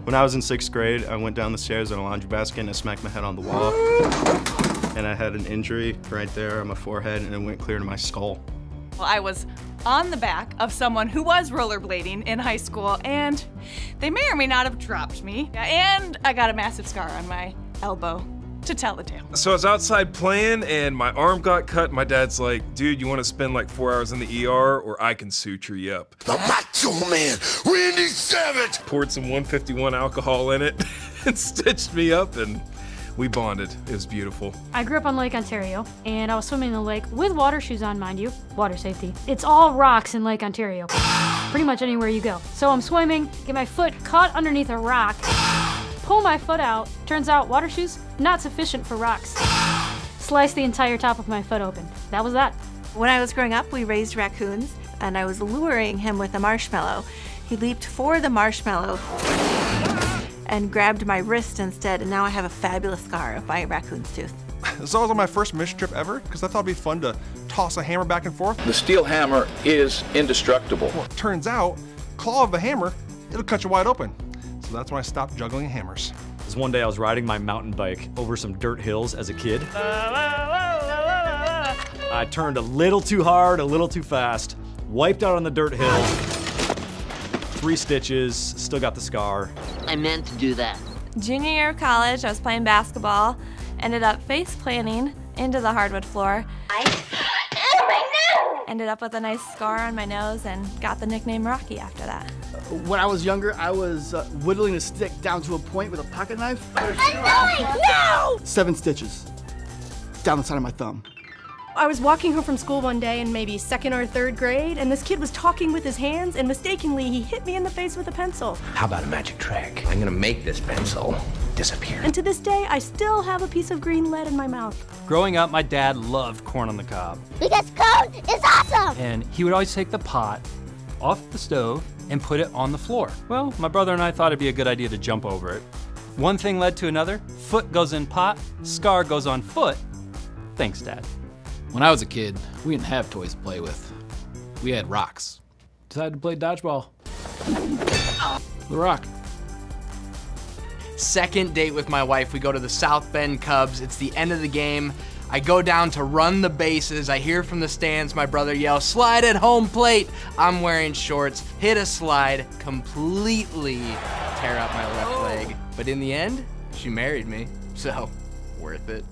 When I was in 6th grade, I went down the stairs in a laundry basket and I smacked my head on the wall. And I had an injury right there on my forehead and it went clear to my skull. Well, I was on the back of someone who was rollerblading in high school, and they may or may not have dropped me. And I got a massive scar on my elbow, to tell the tale. So I was outside playing and my arm got cut. My dad's like, dude, you want to spend like 4 hours in the ER or I can suture you up. The Macho Man, Randy Savage! Poured some 151 alcohol in it and stitched me up and we bonded. It was beautiful. I grew up on Lake Ontario, and I was swimming in the lake with water shoes on, mind you. Water safety. It's all rocks in Lake Ontario. Pretty much anywhere you go. So I'm swimming, get my foot caught underneath a rock, pull my foot out. Turns out water shoes, not sufficient for rocks. Slice the entire top of my foot open. That was that. When I was growing up, we raised raccoons, and I was luring him with a marshmallow. He leaped for the marshmallow and grabbed my wrist instead, and now I have a fabulous scar of my raccoon's tooth. This was on my first mission trip ever, because I thought it'd be fun to toss a hammer back and forth. The steel hammer is indestructible. Well, it turns out, claw of the hammer, it'll cut you wide open. So that's when I stopped juggling hammers. This one day I was riding my mountain bike over some dirt hills as a kid. I turned a little too hard, a little too fast, wiped out on the dirt hill. 3 stitches, still got the scar. I meant to do that. Junior year of college, I was playing basketball, ended up face planting into the hardwood floor. Ended up with a nice scar on my nose and got the nickname Rocky after that. When I was younger, I was whittling a stick down to a point with a pocket knife. No! 7 stitches down the side of my thumb. I was walking home from school one day in maybe 2nd or 3rd grade, and this kid was talking with his hands, and mistakenly he hit me in the face with a pencil. How about a magic trick? I'm gonna make this pencil disappear. And to this day, I still have a piece of green lead in my mouth. Growing up, my dad loved corn on the cob. Because corn is awesome! And he would always take the pot off the stove and put it on the floor. Well, my brother and I thought it'd be a good idea to jump over it. One thing led to another. Foot goes in pot, scar goes on foot. Thanks, Dad. When I was a kid, we didn't have toys to play with. We had rocks. Decided to play dodgeball. The rock. Second date with my wife, we go to the South Bend Cubs. It's the end of the game. I go down to run the bases. I hear from the stands my brother yell, "Slide at home plate!" I'm wearing shorts, hit a slide, completely tear up my left leg. But in the end, she married me, so worth it.